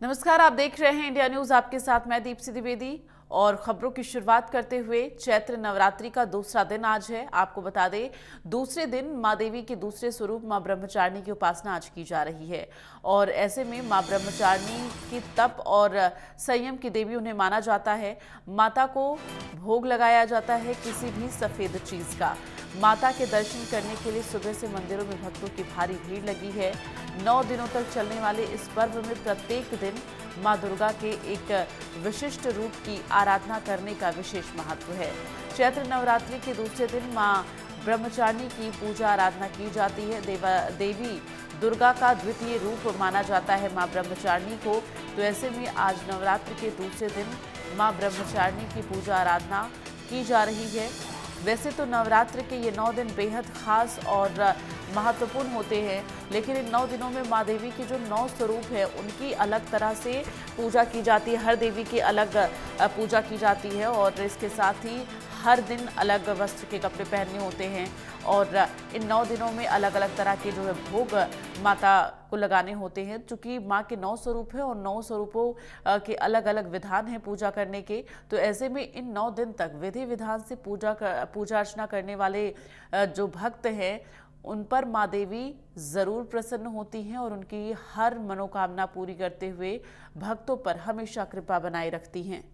नमस्कार, आप देख रहे हैं इंडिया न्यूज। आपके साथ मैं दीप्ति द्विवेदी और खबरों की शुरुआत करते हुए चैत्र नवरात्रि का दूसरा दिन आज है। आपको बता दें, दूसरे दिन मां देवी के दूसरे स्वरूप मां ब्रह्मचारिणी की उपासना आज की जा रही है और ऐसे में मां ब्रह्मचारिणी की तप और संयम की देवी उन्हें माना जाता है। माता को भोग लगाया जाता है किसी भी सफेद चीज का। माता के दर्शन करने के लिए सुबह से मंदिरों में भक्तों की भारी भीड़ लगी है। 9 दिनों तक चलने वाले इस पर्व में प्रत्येक दिन मां दुर्गा के एक विशिष्ट रूप की आराधना करने का विशेष महत्व है। चैत्र नवरात्रि के दूसरे दिन मां ब्रह्मचारिणी की पूजा आराधना की जाती है। देवी दुर्गा का द्वितीय रूप माना जाता है मां ब्रह्मचारिणी को। तो ऐसे में आज नवरात्रि के दूसरे दिन मां ब्रह्मचारिणी की पूजा आराधना की जा रही है। वैसे तो नवरात्र के ये 9 दिन बेहद खास और महत्वपूर्ण होते हैं, लेकिन इन 9 दिनों में माँ देवी के जो 9 स्वरूप है उनकी अलग तरह से पूजा की जाती है। हर देवी की अलग पूजा की जाती है और इसके साथ ही हर दिन अलग वस्त्र के कपड़े पहनने होते हैं और इन 9 दिनों में अलग अलग तरह के जो है भोग माता को लगाने होते हैं। चूंकि माँ के 9 स्वरूप है और 9 स्वरूपों के अलग अलग विधान हैं पूजा करने के, तो ऐसे में इन 9 दिन तक विधि विधान से पूजा अर्चना करने वाले जो भक्त हैं उन पर माँ देवी जरूर प्रसन्न होती हैं और उनकी हर मनोकामना पूरी करते हुए भक्तों पर हमेशा कृपा बनाए रखती हैं।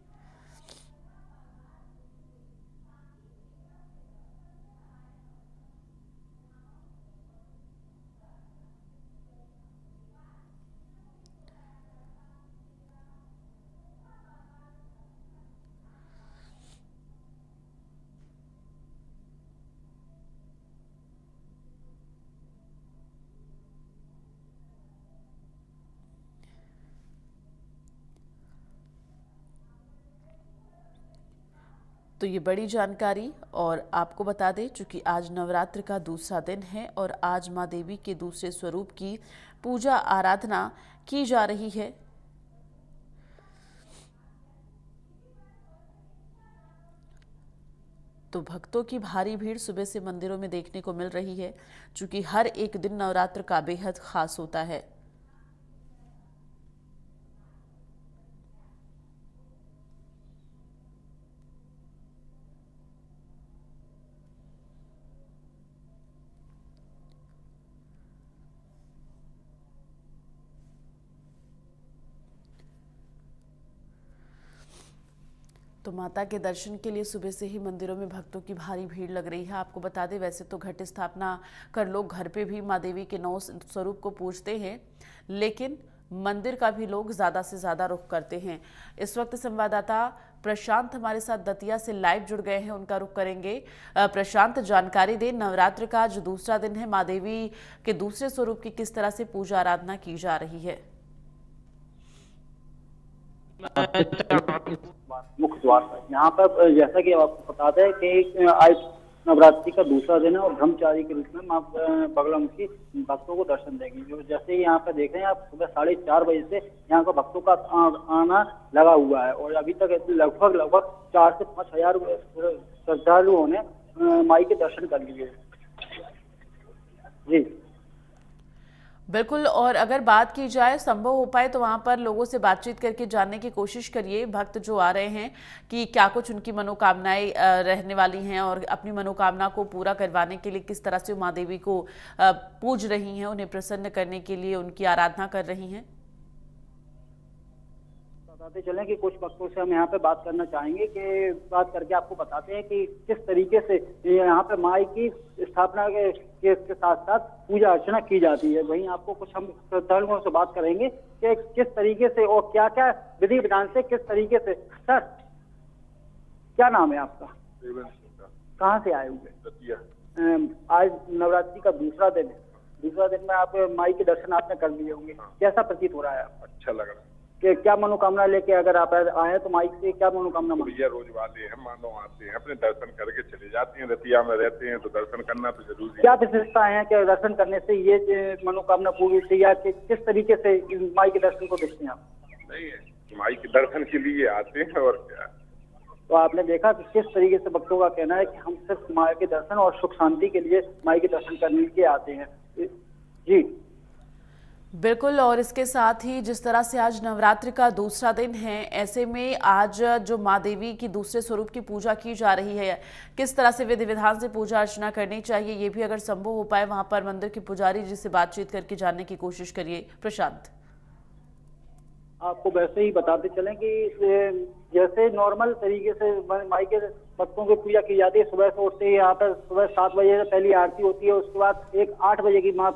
तो ये बड़ी जानकारी। और आपको बता दें, चूंकि आज नवरात्र का दूसरा दिन है और आज माँ देवी के दूसरे स्वरूप की पूजा आराधना की जा रही है। तो भक्तों की भारी भीड़ सुबह से मंदिरों में देखने को मिल रही है, चूंकि हर एक दिन नवरात्र का बेहद खास होता है। तो माता के दर्शन के लिए सुबह से ही मंदिरों में भक्तों की भारी भीड़ लग रही है। आपको बता दें, वैसे तो घट स्थापना कर लोग घर पे भी माँ देवी के 9 स्वरूप को पूजते हैं, लेकिन मंदिर का भी लोग ज़्यादा से ज़्यादा रुख करते हैं। इस वक्त संवाददाता प्रशांत हमारे साथ दतिया से लाइव जुड़ गए हैं, उनका रुख करेंगे। प्रशांत, जानकारी दें, नवरात्र का जो दूसरा दिन है, माँ देवी के दूसरे स्वरूप की किस तरह से पूजा आराधना की जा रही है? मुख्य द्वार पर यहाँ पर जैसा कि आपको बता दें कि आज नवरात्रि का दूसरा दिन है और ब्रह्मचारी के रूप में माँ बगलामुखी भक्तों को दर्शन देंगी। जो जैसे यहाँ पर देख रहे हैं आप, सुबह 4:30 बजे से यहाँ का भक्तों का आना लगा हुआ है और अभी तक लगभग 4 से 5 हजार श्रद्धालुओं ने माई के दर्शन कर लिए। जी बिल्कुल। और अगर बात की जाए, संभव हो पाए तो वहां पर लोगों से बातचीत करके जानने की कोशिश करिए, भक्त जो आ रहे हैं, कि क्या कुछ उनकी मनोकामनाएं रहने वाली हैं और अपनी मनोकामना को पूरा करवाने के लिए किस तरह से माँ देवी को पूज रही हैं, उन्हें प्रसन्न करने के लिए उनकी आराधना कर रही हैं। बताते चलें कि कुछ भक्तों से हम यहाँ पे बात करना चाहेंगे, कि बात करके आपको बताते हैं कि किस तरीके से यहाँ पे माई की स्थापना के साथ साथ पूजा अर्चना की जाती है। वहीं आपको कुछ हम श्रद्धालुओं से बात करेंगे कि किस तरीके से और क्या क्या विधि विधान से किस तरीके से। सर, क्या नाम है आपका? कहाँ से आए हुए? आज नवरात्रि का दूसरा दिन है। दूसरा दिन में आप माई के दर्शन आपने कर लिए होंगे, कैसा प्रतीत हो रहा है आपको? अच्छा लग रहा है। कि क्या मनोकामना लेके अगर आप आए तो माइक से क्या मनोकामना? भैया रोज वाले हैं, मानो आते हैं, अपने दर्शन करके चले जाते हैं। रतिया में रहते हैं तो दर्शन करना तो जरूरी है। क्या विशेषता है कि दर्शन करने से ये मनोकामना पूरी होती है, या कि किस तरीके से माई के दर्शन को देखते हैं आप? नहीं है, माई के दर्शन के लिए आते हैं और क्या। तो आपने देखा कि किस तरीके से भक्तों का कहना है कि हम सिर्फ माई के दर्शन और सुख शांति के लिए माई के दर्शन करने के लिए आते हैं। जी बिल्कुल। और इसके साथ ही जिस तरह से आज नवरात्रि का दूसरा दिन है, ऐसे में आज जो माँ देवी की दूसरे स्वरूप की पूजा की जा रही है, किस तरह से विधि विधान से पूजा अर्चना करनी चाहिए, ये भी अगर संभव हो पाए वहां पर मंदिर के पुजारी जी से बातचीत करके जानने की कोशिश करिए प्रशांत। आपको वैसे ही बताते चलें कि जैसे नॉर्मल तरीके से माई के भक्तों की पूजा की जाती है। सुबह से उठते ही यहाँ पर सुबह 7 बजे से पहली आरती होती है, उसके बाद एक 8 बजे की माँ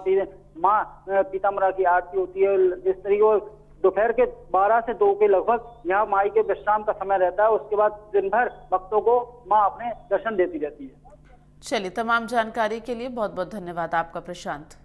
पीताम्बरा की आरती होती है। जिस तरीके दोपहर के 12 से 2 के लगभग यहाँ माई के विश्राम का समय रहता है। उसके बाद दिन भर भक्तों को माँ अपने दर्शन देती रहती है। चलिए, तमाम जानकारी के लिए बहुत बहुत धन्यवाद आपका प्रशांत।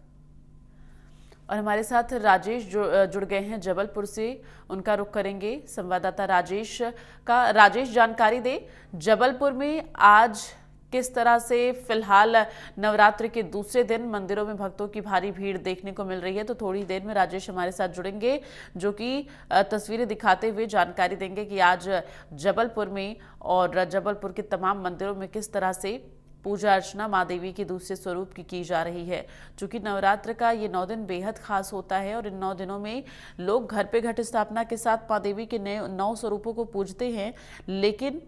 और हमारे साथ राजेश जुड़ गए हैं जबलपुर से, उनका रुख करेंगे संवाददाता राजेश जानकारी दे जबलपुर में आज किस तरह से फिलहाल नवरात्रि के दूसरे दिन मंदिरों में भक्तों की भारी भीड़ देखने को मिल रही है। तो थोड़ी देर में राजेश हमारे साथ जुड़ेंगे जो कि तस्वीरें दिखाते हुए जानकारी देंगे कि आज जबलपुर में और जबलपुर के तमाम मंदिरों में किस तरह से पूजा अर्चना माँ देवी के दूसरे स्वरूप की जा रही है। चूंकि नवरात्र का ये 9 दिन बेहद खास होता है और इन 9 दिनों में लोग घर पे घट स्थापना के साथ माँ देवी के 9 स्वरूपों को पूजते हैं, लेकिन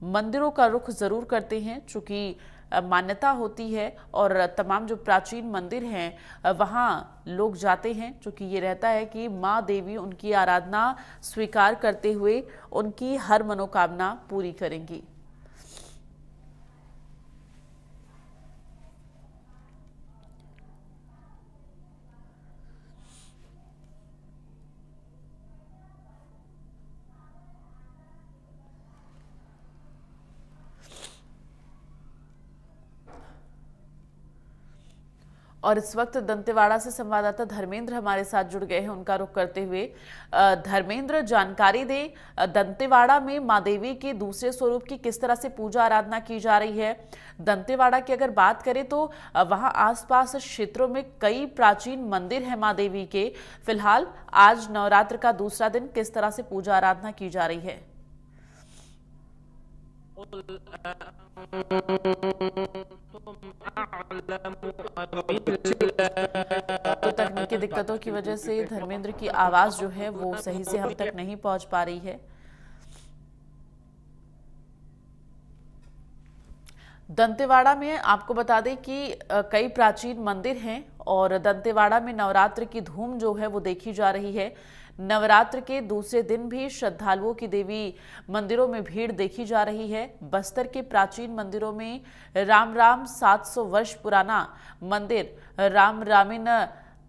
मंदिरों का रुख जरूर करते हैं। चूंकि मान्यता होती है और तमाम जो प्राचीन मंदिर हैं वहाँ लोग जाते हैं, चूंकि ये रहता है कि माँ देवी उनकी आराधना स्वीकार करते हुए उनकी हर मनोकामना पूरी करेंगी। और इस वक्त दंतेवाड़ा से संवाददाता धर्मेंद्र हमारे साथ जुड़ गए हैं, उनका रुख करते हुए धर्मेंद्र जानकारी दे दंतेवाड़ा में माँ देवी के दूसरे स्वरूप की किस तरह से पूजा आराधना की जा रही है। दंतेवाड़ा की अगर बात करें तो वहां आसपास क्षेत्रों में कई प्राचीन मंदिर हैं माँ देवी के। फिलहाल आज नवरात्र का दूसरा दिन किस तरह से पूजा आराधना की जा रही है। तो तकनीकी दिक्कतों की वजह से धर्मेंद्र की आवाज जो है वो सही से हम तक नहीं पहुंच पा रही है। दंतेवाड़ा में आपको बता दें कि कई प्राचीन मंदिर हैं और दंतेवाड़ा में नवरात्र की धूम जो है वो देखी जा रही है। नवरात्र के दूसरे दिन भी श्रद्धालुओं की देवी मंदिरों में भीड़ देखी जा रही है। बस्तर के प्राचीन मंदिरों में राम 700 वर्ष पुराना मंदिर राम रामिन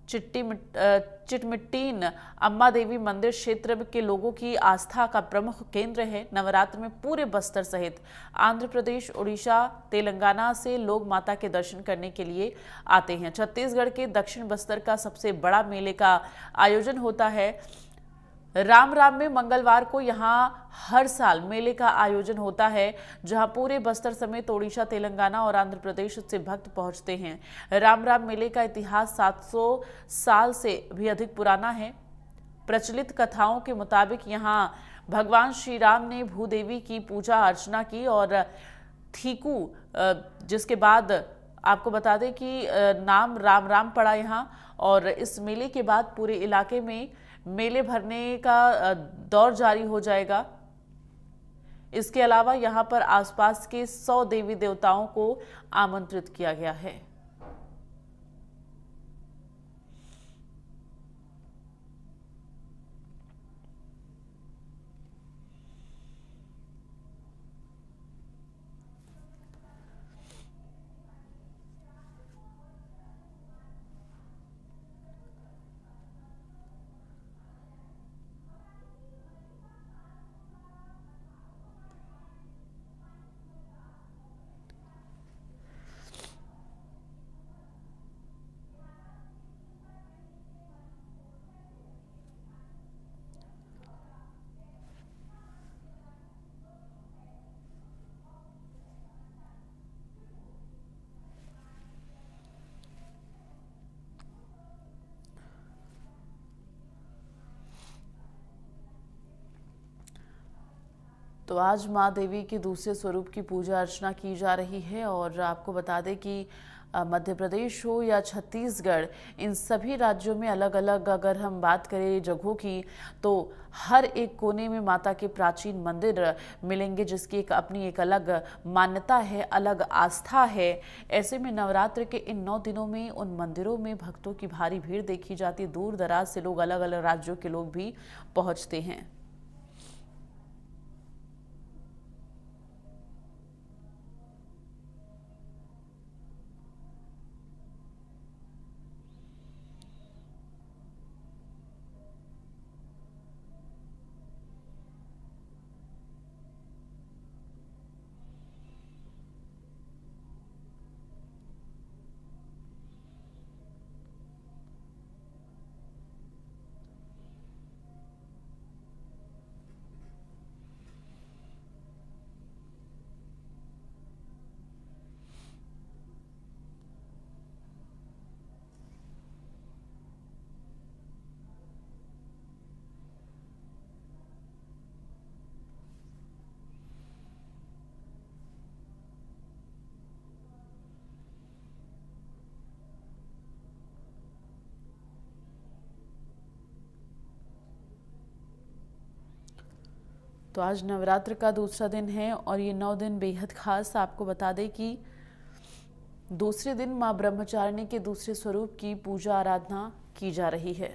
चिटमिट्टीन अम्मा देवी मंदिर क्षेत्र के लोगों की आस्था का प्रमुख केंद्र है। नवरात्र में पूरे बस्तर सहित आंध्र प्रदेश, उड़ीसा, तेलंगाना से लोग माता के दर्शन करने के लिए आते हैं। छत्तीसगढ़ के दक्षिण बस्तर का सबसे बड़ा मेले का आयोजन होता है। राम में मंगलवार को यहां हर साल मेले का आयोजन होता है, जहां पूरे बस्तर समेत ओडिशा, तेलंगाना और आंध्र प्रदेश से भक्त पहुंचते हैं। राम मेले का इतिहास 700 साल से भी अधिक पुराना है। प्रचलित कथाओं के मुताबिक यहां भगवान श्री राम ने भूदेवी की पूजा अर्चना की और थीकू, जिसके बाद आपको बता दें कि नाम राम पड़ा यहाँ। और इस मेले के बाद पूरे इलाके में मेले भरने का दौर जारी हो जाएगा। इसके अलावा यहाँ पर आसपास के 100 देवी देवताओं को आमंत्रित किया गया है। तो आज माँ देवी के दूसरे स्वरूप की पूजा अर्चना की जा रही है और आपको बता दें कि मध्य प्रदेश हो या छत्तीसगढ़, इन सभी राज्यों में अलग अलग अगर हम बात करें जगहों की, तो हर एक कोने में माता के प्राचीन मंदिर मिलेंगे जिसकी एक अपनी एक अलग मान्यता है, अलग आस्था है। ऐसे में नवरात्र के इन 9 दिनों में उन मंदिरों में भक्तों की भारी भीड़ देखी जाती है। दूर दराज से लोग, अलग अलग राज्यों के लोग भी पहुंचते हैं। तो आज नवरात्र का दूसरा दिन है और ये 9 दिन बेहद खास। आपको बता दें कि दूसरे दिन मां ब्रह्मचारिणी के दूसरे स्वरूप की पूजा आराधना की जा रही है।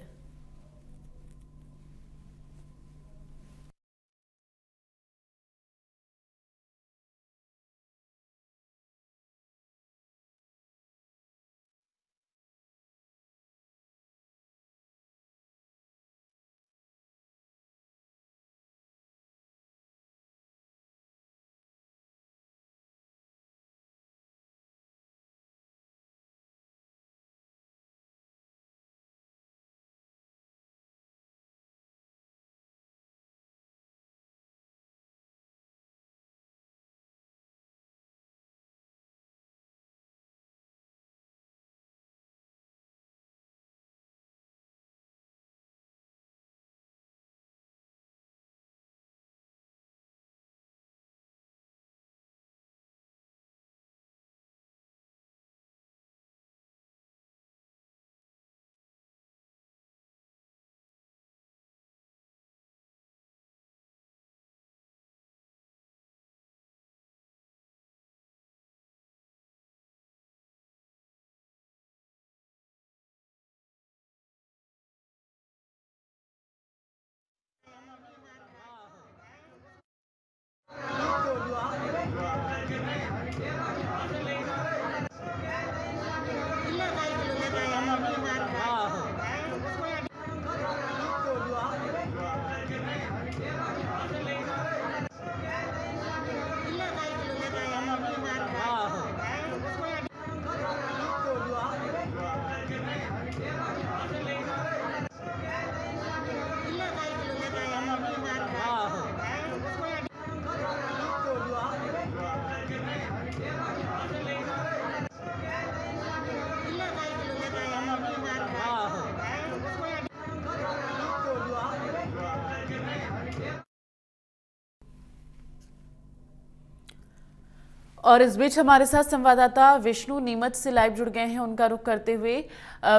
और इस बीच हमारे साथ संवाददाता विष्णु नीमच से लाइव जुड़ गए हैं, उनका रुख करते हुए।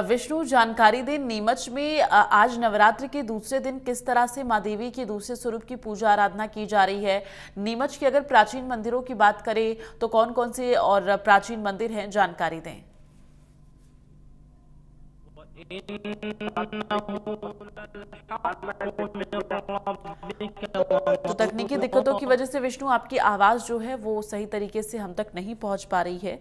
विष्णु, जानकारी दें, नीमच में आज नवरात्र के दूसरे दिन किस तरह से मां देवी के दूसरे स्वरूप की पूजा आराधना की जा रही है? नीमच के अगर प्राचीन मंदिरों की बात करें तो कौन कौन से और प्राचीन मंदिर हैं, जानकारी दें। तो तकनीकी दिक्कतों की वजह से विष्णु आपकी आवाज जो है वो सही तरीके से हम तक नहीं पहुंच पा रही है।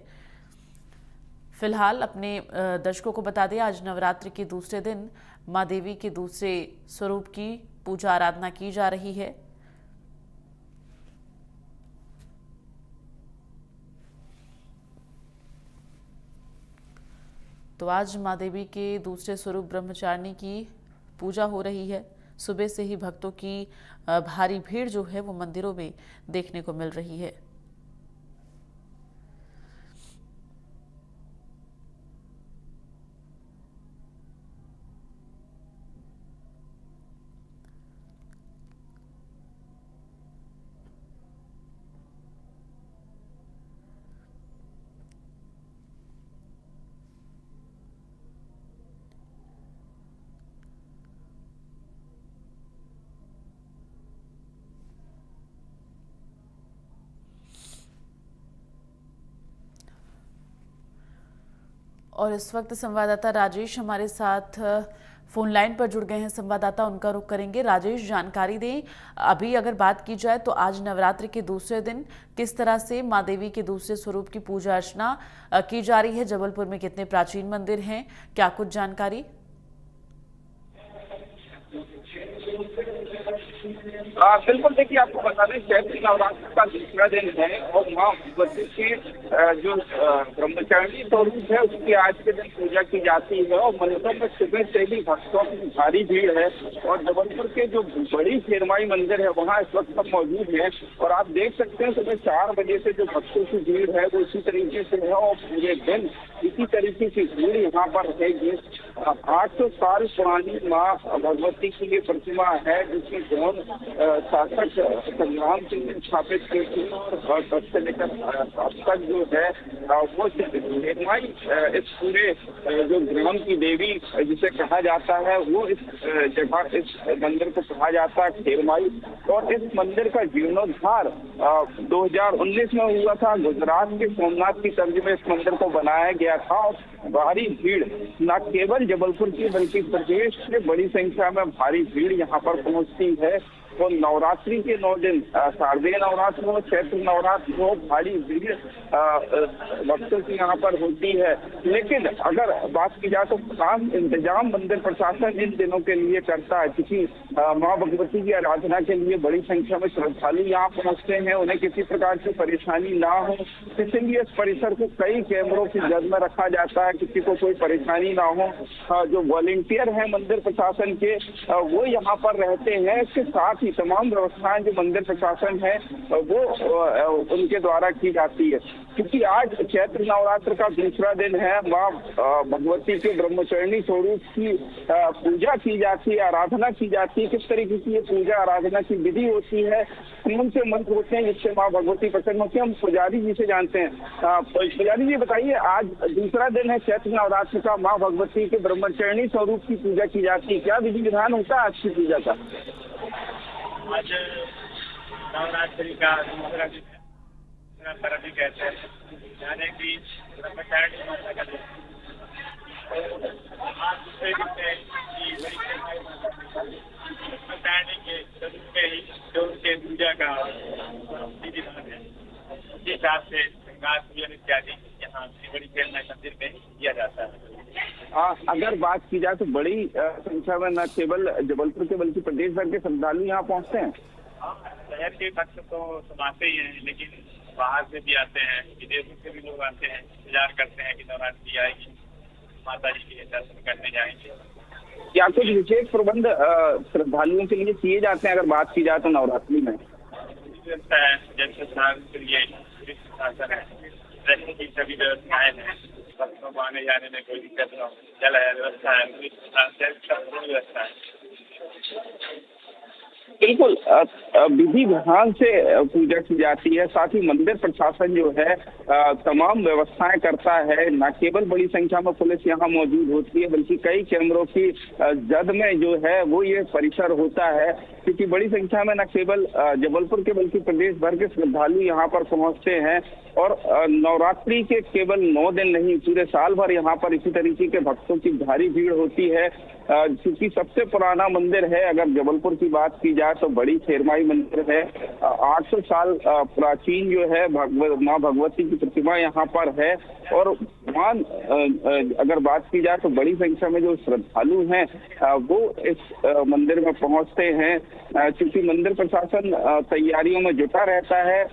फिलहाल अपने दर्शकों को बता दें, आज नवरात्र के दूसरे दिन मां देवी के दूसरे स्वरूप की पूजा आराधना की जा रही है। तो आज मां देवी के दूसरे स्वरूप ब्रह्मचारिणी की पूजा हो रही है। सुबह से ही भक्तों की भारी भीड़ जो है वो मंदिरों में देखने को मिल रही है। और इस वक्त संवाददाता राजेश हमारे साथ फोन लाइन पर जुड़ गए हैं। संवाददाता उनका रुख करेंगे। राजेश, जानकारी दें, अभी अगर बात की जाए तो आज नवरात्रि के दूसरे दिन किस तरह से मां देवी के दूसरे स्वरूप की पूजा अर्चना की जा रही है? जबलपुर में कितने प्राचीन मंदिर हैं, क्या कुछ जानकारी? बिल्कुल, देखिए आपको बता दें चैत्र नवरात्र का दूसरा दिन है और मां भगवती के जो ब्रह्मचारिणी स्वरूप है उसकी आज के दिन पूजा की जाती है और मंदिरों में सुबह से ही भक्तों की भारी भीड़ है। और जबलपुर के जो बड़ी शेरमाई मंदिर है वहाँ इस वक्त सब मौजूद है और आप देख सकते हैं सुबह 4 बजे से जो भक्तों की भीड़ है वो इसी तरीके से है और पूरे दिन इसी तरीके की भीड़ यहाँ पर रहेगी। 800 साल पुरानी माँ भगवती की ये प्रतिमा है जिसकी गौन शासक संग्राम सिंह ने स्थापित की थी और तब से लेकर अब तक जो है वो शेरमाई इस पूरे जो ग्राम की देवी जिसे कहा जाता है वो इस जगह इस मंदिर को कहा जाता है शेरमाई। और इस मंदिर का जीर्णोद्धार 2019 में हुआ था। गुजरात के सोमनाथ की तर्ज में इस मंदिर को बनाया गया था और भारी भीड़ न केवल जबलपुर की बल्कि प्रदेश से बड़ी संख्या में भारी भीड़ यहाँ पर पहुँचती है। तो नवरात्रि के 9 दिन शारदीय नवरात्र हो, चैत्र नवरात्र हो, भारी भीड़ भक्तों की यहाँ पर होती है। लेकिन अगर बात की जाए तो खास इंतजाम मंदिर प्रशासन इन दिनों के लिए करता है क्योंकि माँ भगवती की आराधना के लिए बड़ी संख्या में श्रद्धालु यहाँ पहुँचते हैं, उन्हें किसी प्रकार की परेशानी ना हो इसलिए इस परिसर को कई कैमरों की जद में रखा जाता है, किसी को कोई परेशानी ना हो। जो वॉलेंटियर हैं मंदिर प्रशासन के वो यहाँ पर रहते हैं। इसके साथ ही तमाम व्यवस्थाएं जो मंदिर प्रशासन है वो उनके द्वारा की जाती है। क्योंकि आज चैत्र नवरात्र का दूसरा दिन है, माँ भगवती के ब्रह्मचारिणी स्वरूप की पूजा की जाती है, आराधना की जाती है। किस तरीके की ये पूजा आराधना की विधि होती है, कौन से मंत्र होते हैं जिससे माँ भगवती प्रसन्न होती है, हम पुजारी जी से जानते हैं। पुजारी जी बताइए, आज दूसरा दिन है चैत्र नवरात्र का, माँ भगवती के ब्रह्मचारिणी स्वरूप की पूजा की जाती है, क्या विधि विधान होता है आज की पूजा का? आज नवरात्रि का दूसरा दिन है, पर्व भी कहते हैं, यानी कि ब्रह्मचारिणी माता का दिन। आज दूसरे दिन है कि ब्रह्मचारिणी के स्वरूप के ही जो उनके पूजा का विधि विधान है उसी हिसाब से श्रृंगार पूजन इत्यादि यहाँ बड़ी शेरमाई मंदिर में किया जाता है। अगर बात की जाए तो बड़ी संख्या में न केवल जबलपुर के बल्कि प्रदेश भर के श्रद्धालु यहाँ पहुँचते हैं। शहर के भक्त तो समाते ही हैं लेकिन बाहर से भी आते हैं, विदेशों से भी लोग आते हैं, इंतजार करते हैं कि नवरात्रि आएगी, माता जी के दर्शन करने जाएंगे। क्या कुछ विशेष प्रबंध श्रद्धालुओं के लिए किए जाते हैं अगर बात की जाए तो नवरात्रि में? व्यवस्था है, जैसे स्नान के लिए शासन है, रहने की सभी व्यवस्थाएं हैं, भक्तों को आने जाने में कोई दिक्कत न हो, जल है, व्यवस्था है, व्यवस्था है। बिल्कुल विधि विधान से पूजा की जाती है। साथ ही मंदिर प्रशासन जो है तमाम व्यवस्थाएं करता है। न केवल बड़ी संख्या में पुलिस यहाँ मौजूद होती है बल्कि कई कैमरों की जद में जो है वो ये परिसर होता है क्योंकि बड़ी संख्या में न केवल जबलपुर के बल्कि प्रदेश भर के श्रद्धालु यहाँ पर पहुँचते हैं। और नवरात्रि के केवल 9 दिन नहीं, पूरे साल भर यहाँ पर इसी तरीके के भक्तों की भारी भीड़ होती है। क्योंकि सबसे पुराना मंदिर है, अगर जबलपुर की बात की जाए तो बड़ी शेरमाई मंदिर है। 800 साल प्राचीन जो है माँ भगवती की प्रतिमा यहाँ पर है। और अगर बात की जाए तो बड़ी संख्या में जो श्रद्धालु हैं वो इस मंदिर में पहुँचते हैं क्योंकि मंदिर प्रशासन तैयारियों में जुटा रहता है।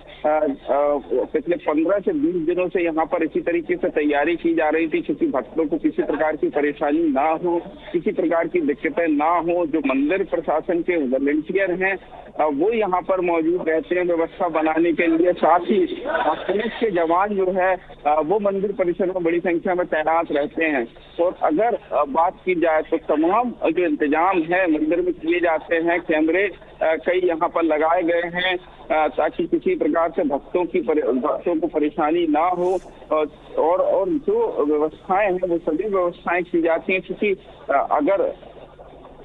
पिछले 15 से 20 दिनों से यहाँ पर इसी तरीके से तैयारी की जा रही थी क्योंकि भक्तों को किसी प्रकार की परेशानी ना हो, किसी प्रकार की दिक्कतें ना हो। जो मंदिर प्रशासन के वॉलंटियर हैं वो यहाँ पर मौजूद रहते हैं व्यवस्था बनाने के लिए। साथ ही पुलिस के जवान जो है वो मंदिर परिसर में बड़ी संख्या में तैनात रहते हैं। और अगर बात की जाए तो तमाम जो इंतजाम है मंदिर में किए जाते हैं, कैमरे कई यहाँ पर लगाए गए हैं ताकि किसी प्रकार से भक्तों को परेशानी ना हो। और जो व्यवस्थाएं हैं वो सभी व्यवस्थाएं की जाती हैं क्योंकि अगर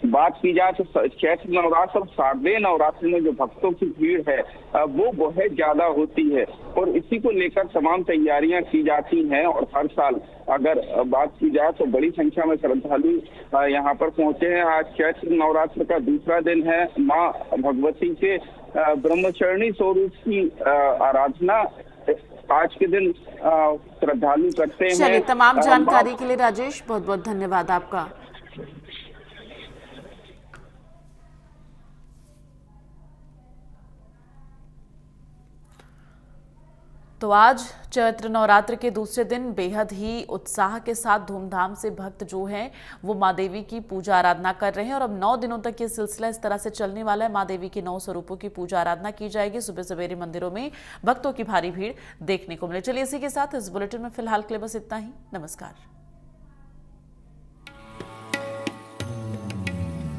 बात की जाए तो चैत्र नवरात्र और शारदीय नवरात्र में जो भक्तों की भीड़ है वो बहुत ज्यादा होती है और इसी को लेकर तमाम तैयारियां की जाती हैं। और हर साल अगर बात की जाए तो बड़ी संख्या में श्रद्धालु यहाँ पर पहुंचे हैं। आज चैत्र नवरात्र का दूसरा दिन है। माँ भगवती के ब्रह्मचारिणी स्वरूप की आराधना आज के दिन श्रद्धालु करते हैं। चलिए, तमाम जानकारी के लिए राजेश बहुत बहुत धन्यवाद आपका। तो आज चैत्र नवरात्र के दूसरे दिन बेहद ही उत्साह के साथ धूमधाम से भक्त जो हैं वो माँ देवी की पूजा आराधना कर रहे हैं और अब 9 दिनों तक ये सिलसिला इस तरह से चलने वाला है। माँ देवी के 9 स्वरूपों की पूजा आराधना की जाएगी। सुबह सवेरे मंदिरों में भक्तों की भारी भीड़ देखने को मिले। चलिए, इसी के साथ इस बुलेटिन में फिलहाल के लिए बस इतना ही। नमस्कार।